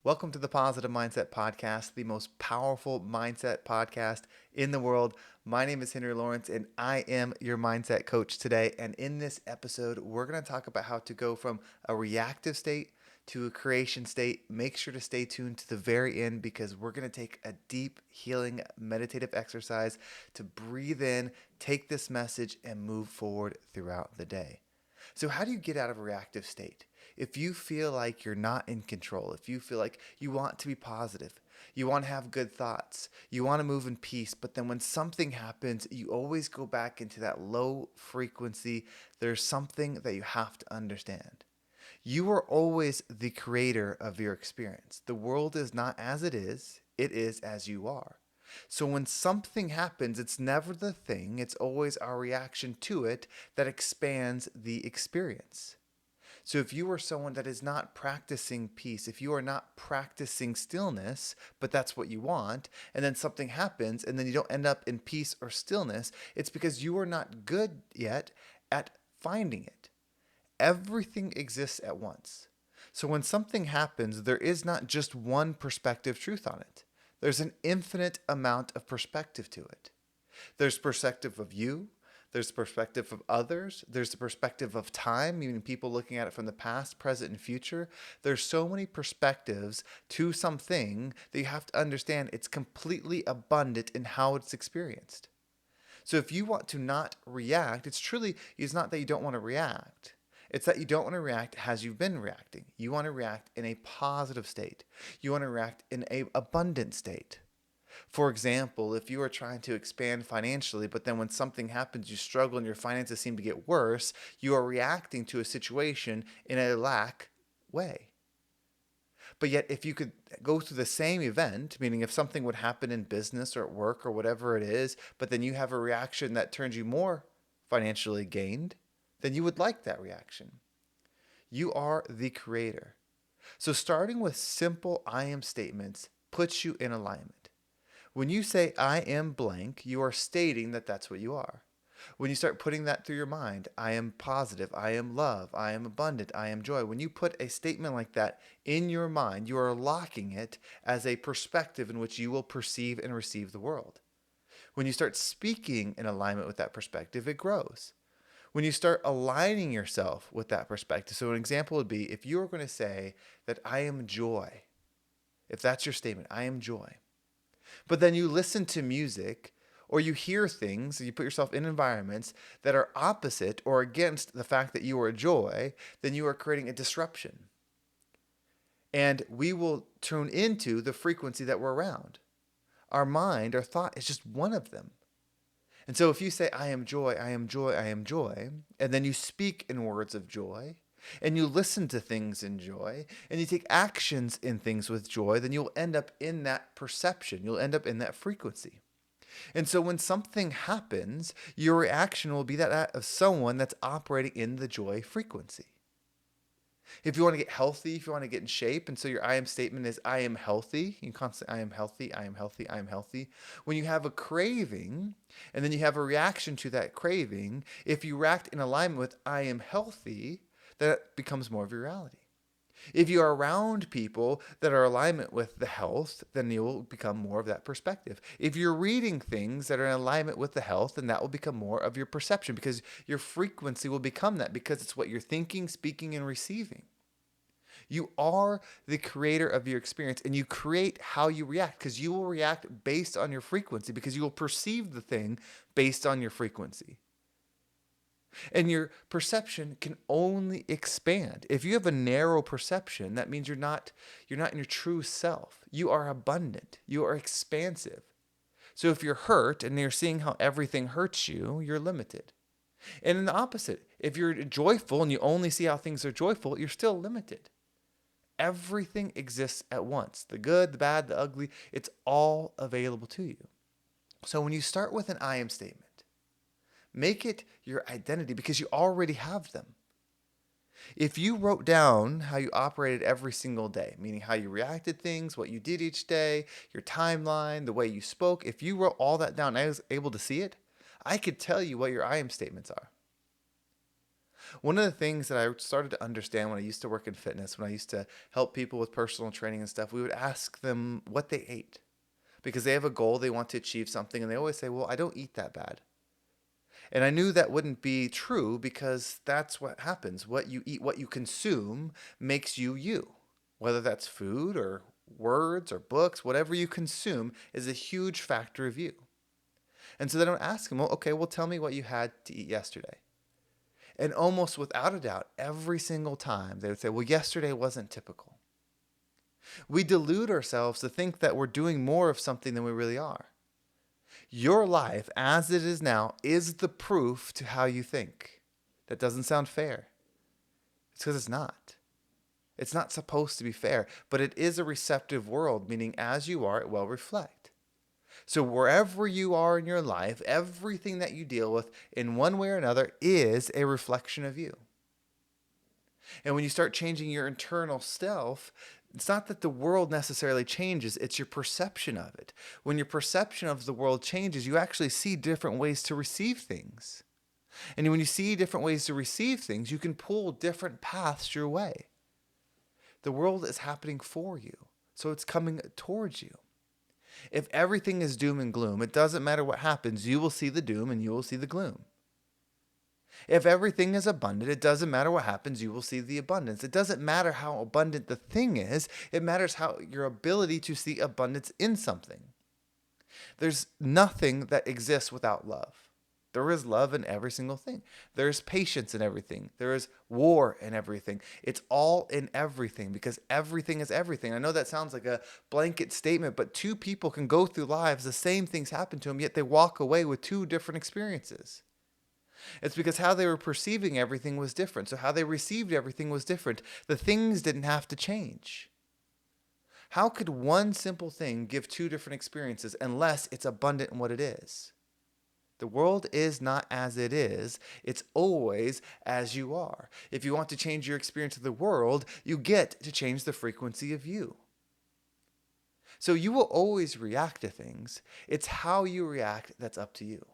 Welcome to the Positive Mindset Podcast, the most powerful mindset podcast in the world. My name is Henry Lawrence, and I am your mindset coach today. And in this episode, we're going to talk about how to go from a reactive state to a creation state. Make sure to stay tuned to the very end because we're going to take a deep, healing, meditative exercise to breathe in, take this message, and move forward throughout the day. So, how do you get out of a reactive state? If you feel like you're not in control, if you feel like you want to be positive, you want to have good thoughts, you want to move in peace, but then when something happens, you always go back into that low frequency, there's something that you have to understand. You are always the creator of your experience. The world is not as it is as you are. So when something happens, it's never the thing, it's always our reaction to it that expands the experience. So if you are someone that is not practicing peace, if you are not practicing stillness, but that's what you want, and then something happens and then you don't end up in peace or stillness, it's because you are not good yet at finding it. Everything exists at once. So when something happens, there is not just one perspective truth on it. There's an infinite amount of perspective to it. There's perspective of you, there's perspective of others, there's the perspective of time, meaning people looking at it from the past, present, and future. There's so many perspectives to something that you have to understand it's completely abundant in how it's experienced. So if you want to not react, it's not that you don't want to react. It's that you don't want to react as you've been reacting. You want to react in a positive state. You want to react in a abundant state. For example, if you are trying to expand financially, but then when something happens, you struggle and your finances seem to get worse, you are reacting to a situation in a lack way. But yet, if you could go through the same event, meaning if something would happen in business or at work or whatever it is, but then you have a reaction that turns you more financially gained, then you would like that reaction. You are the creator. So, starting with simple I am statements puts you in alignment. When you say I am blank, you are stating that that's what you are. When you start putting that through your mind, I am positive, I am love, I am abundant, I am joy. When you put a statement like that in your mind, you are locking it as a perspective in which you will perceive and receive the world. When you start speaking in alignment with that perspective, it grows. When you start aligning yourself with that perspective, so an example would be if you are going to say that I am joy, if that's your statement, I am joy. But then you listen to music or you hear things, you put yourself in environments that are opposite or against the fact that you are joy, then you are creating a disruption. And we will tune into the frequency that we're around. Our mind, our thought is just one of them. And so if you say, I am joy, I am joy, I am joy, and then you speak in words of joy, and you listen to things in joy, and you take actions in things with joy, then you'll end up in that perception. You'll end up in that frequency. And so when something happens, your reaction will be that of someone that's operating in the joy frequency. If you want to get healthy, if you want to get in shape, and so your I am statement is I am healthy, you constantly I am healthy, I am healthy, I am healthy. When you have a craving and then you have a reaction to that craving, if you react in alignment with I am healthy, that becomes more of your reality. If you are around people that are in alignment with the health, then you'll become more of that perspective. If you're reading things that are in alignment with the health, then that will become more of your perception because your frequency will become that because it's what you're thinking, speaking, and receiving. You are the creator of your experience and you create how you react because you will react based on your frequency because you will perceive the thing based on your frequency. And your perception can only expand. If you have a narrow perception, that means you're not in your true self. You are abundant. You are expansive. So if you're hurt and you're seeing how everything hurts you, you're limited. And in the opposite, if you're joyful and you only see how things are joyful, you're still limited. Everything exists at once. The good, the bad, the ugly, it's all available to you. So when you start with an I am statement, make it your identity because you already have them. If you wrote down how you operated every single day, meaning how you reacted things, what you did each day, your timeline, the way you spoke, if you wrote all that down and I was able to see it, I could tell you what your I am statements are. One of the things that I started to understand when I used to work in fitness, when I used to help people with personal training and stuff, we would ask them what they ate because they have a goal, they want to achieve something, and they always say, well, I don't eat that bad. And I knew that wouldn't be true because that's what happens. What you eat, what you consume makes you you. Whether that's food or words or books, whatever you consume is a huge factor of you. And so then I would ask them, well, okay, well, tell me what you had to eat yesterday. And almost without a doubt, every single time they would say, well, yesterday wasn't typical. We delude ourselves to think that we're doing more of something than we really are. Your life, as it is now, is the proof to how you think. That doesn't sound fair. It's because it's not. It's not supposed to be fair, but it is a receptive world, meaning as you are, it will reflect. So wherever you are in your life, everything that you deal with in one way or another is a reflection of you. And when you start changing your internal self, it's not that the world necessarily changes, it's your perception of it. When your perception of the world changes, you actually see different ways to receive things. And when you see different ways to receive things, you can pull different paths your way. The world is happening for you, so it's coming towards you. If everything is doom and gloom, it doesn't matter what happens, you will see the doom and you will see the gloom. If everything is abundant, it doesn't matter what happens, you will see the abundance. It doesn't matter how abundant the thing is, it matters how your ability to see abundance in something. There's nothing that exists without love. There is love in every single thing. There's patience in everything. There is war in everything. It's all in everything because everything is everything. I know that sounds like a blanket statement, but two people can go through lives, the same things happen to them, yet they walk away with two different experiences. It's because how they were perceiving everything was different. So how they received everything was different. The things didn't have to change. How could one simple thing give two different experiences unless it's abundant in what it is? The world is not as it is. It's always as you are. If you want to change your experience of the world, you get to change the frequency of you. So you will always react to things. It's how you react that's up to you.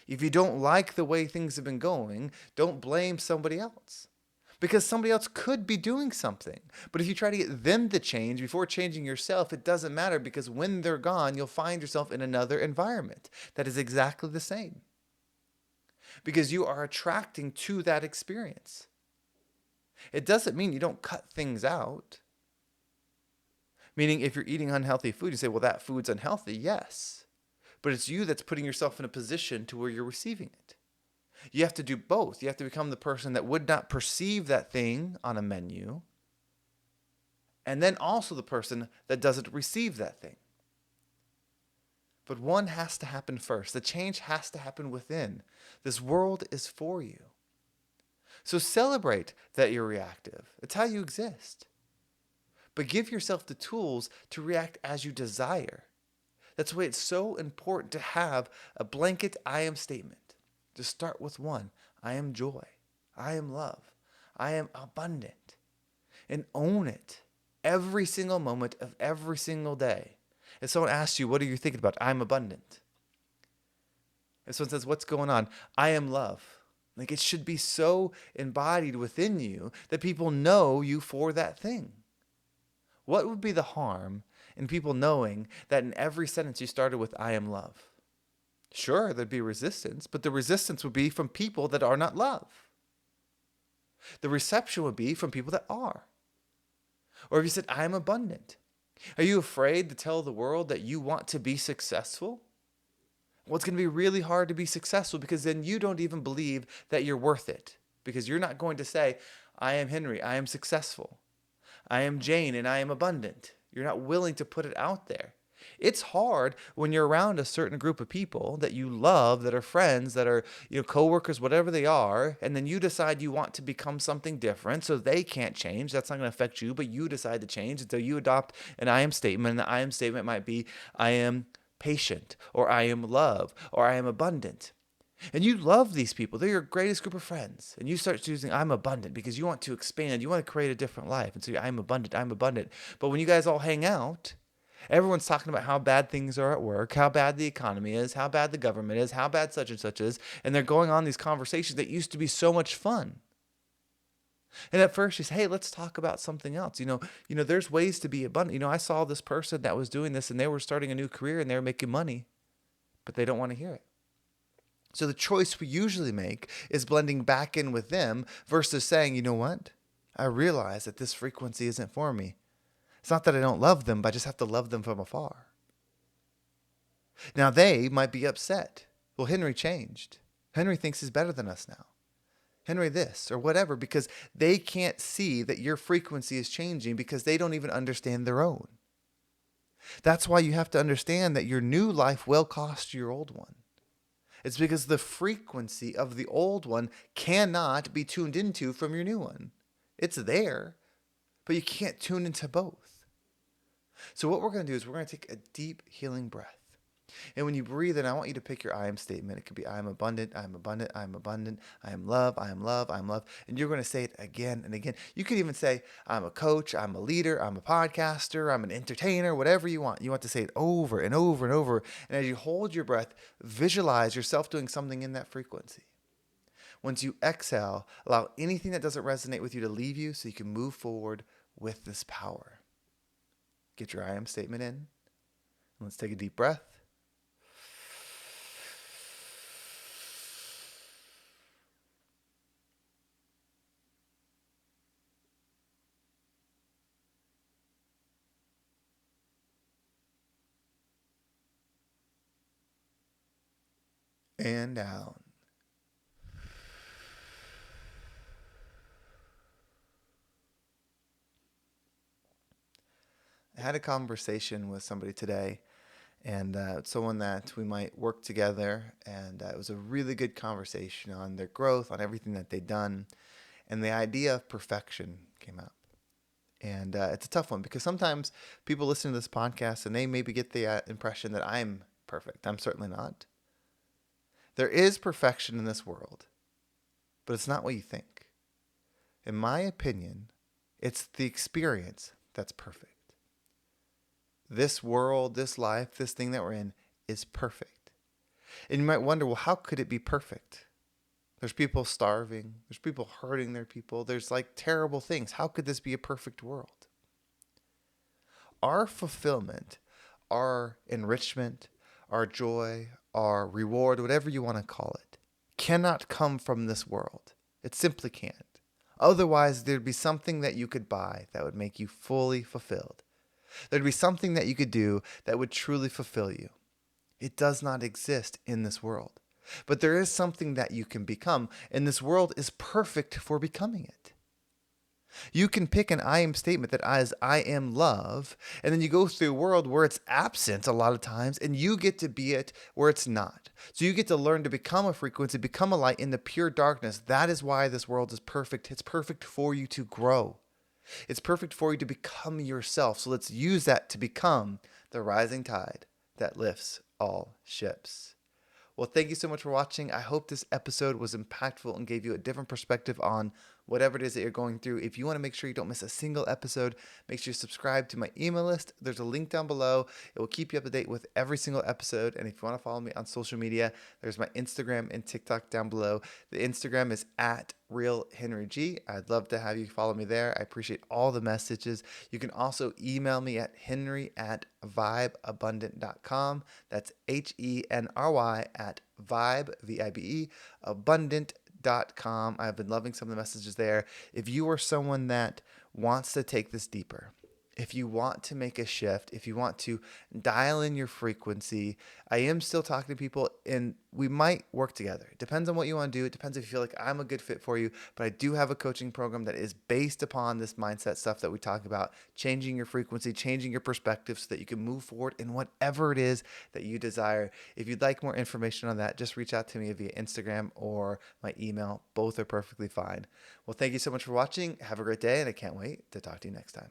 If you don't like the way things have been going, don't blame somebody else. Because somebody else could be doing something. But if you try to get them to change before changing yourself, it doesn't matter because when they're gone, you'll find yourself in another environment that is exactly the same. Because you are attracting to that experience. It doesn't mean you don't cut things out. Meaning if you're eating unhealthy food, you say, well, that food's unhealthy. Yes. But it's you that's putting yourself in a position to where you're receiving it. You have to do both. You have to become the person that would not perceive that thing on a menu, and then also the person that doesn't receive that thing. But one has to happen first. The change has to happen within. This world is for you. So celebrate that you're reactive. It's how you exist. But give yourself the tools to react as you desire. That's why it's so important to have a blanket I am statement. Just start with one. I am joy. I am love. I am abundant. And own it every single moment of every single day. If someone asks you, what are you thinking about? I'm abundant. If someone says, what's going on? I am love. Like it should be so embodied within you that people know you for that thing. What would be the harm in people knowing that in every sentence you started with, I am love? Sure, there'd be resistance, but the resistance would be from people that are not love. The reception would be from people that are. Or if you said, I am abundant, are you afraid to tell the world that you want to be successful? Well, it's going to be really hard to be successful because then you don't even believe that you're worth it. Because you're not going to say, I am Henry, I am successful. I am Jane, and I am abundant. You're not willing to put it out there. It's hard when you're around a certain group of people that you love, that are friends, that are, coworkers, whatever they are, and then you decide you want to become something different so they can't change. That's not going to affect you, but you decide to change. And so you adopt an I am statement, and the I am statement might be, I am patient, or I am love, or I am abundant. And you love these people. They're your greatest group of friends. And you start choosing, I'm abundant, because you want to expand. You want to create a different life. And so I'm abundant, I'm abundant. But when you guys all hang out, Everyone's talking about how bad things are at work, how bad the economy is, how bad the government is, how bad such and such is. And they're going on these conversations that used to be so much fun. And at first she's, hey, let's talk about something else. There's ways to be abundant. I saw this person that was doing this and they were starting a new career and they were making money, but they don't want to hear it. So the choice we usually make is blending back in with them versus saying, you know what? I realize that this frequency isn't for me. It's not that I don't love them, but I just have to love them from afar. Now they might be upset. Well, Henry changed. Henry thinks he's better than us now. Henry this or whatever, because they can't see that your frequency is changing because they don't even understand their own. That's why you have to understand that your new life will cost your old one. It's because the frequency of the old one cannot be tuned into from your new one. It's there, but you can't tune into both. So what we're going to do is we're going to take a deep healing breath. And when you breathe in, I want you to pick your I am statement. It could be I am abundant, I am abundant, I am abundant, I am love, I am love, I am love. And you're going to say it again and again. You could even say, I'm a coach, I'm a leader, I'm a podcaster, I'm an entertainer, whatever you want. You want to say it over and over and over. And as you hold your breath, visualize yourself doing something in that frequency. Once you exhale, allow anything that doesn't resonate with you to leave you so you can move forward with this power. Get your I am statement in. Let's take a deep breath. And down. I had a conversation with somebody today, and someone that we might work together, and it was a really good conversation on their growth, on everything that they'd done, and the idea of perfection came up. And it's a tough one because sometimes people listen to this podcast and they maybe get the impression that I'm perfect. I'm certainly not. There is perfection in this world, but it's not what you think. In my opinion, it's the experience that's perfect. This world, this life, this thing that we're in is perfect. And you might wonder, well, how could it be perfect? There's people starving. There's people hurting their people. There's like terrible things. How could this be a perfect world? Our fulfillment, our enrichment, our joy, our reward, whatever you want to call it, cannot come from this world. It simply can't. Otherwise, there'd be something that you could buy that would make you fully fulfilled. There'd be something that you could do that would truly fulfill you. It does not exist in this world. But there is something that you can become, and this world is perfect for becoming it. You can pick an I am statement that is I am love, and then you go through a world where it's absent a lot of times, and you get to be it where it's not. So you get to learn to become a frequency, become a light in the pure darkness. That is why this world is perfect. It's perfect for you to grow. It's perfect for you to become yourself. So let's use that to become the rising tide that lifts all ships. Well, thank you so much for watching. I hope this episode was impactful and gave you a different perspective on whatever it is that you're going through. If you want to make sure you don't miss a single episode, make sure you subscribe to my email list. There's a link down below. It will keep you up to date with every single episode. And if you want to follow me on social media, there's my Instagram and TikTok down below. The Instagram is at RealHenryG. I'd love to have you follow me there. I appreciate all the messages. You can also email me at henry@vibeabundant.com. That's HENRY at vibe, VIBE, abundant.com. I've been loving some of the messages there. If you are someone that wants to take this deeper, if you want to make a shift, if you want to dial in your frequency, I am still talking to people and we might work together. It depends on what you want to do. It depends if you feel like I'm a good fit for you, but I do have a coaching program that is based upon this mindset stuff that we talk about, changing your frequency, changing your perspective so that you can move forward in whatever it is that you desire. If you'd like more information on that, just reach out to me via Instagram or my email. Both are perfectly fine. Well, thank you so much for watching. Have a great day, and I can't wait to talk to you next time.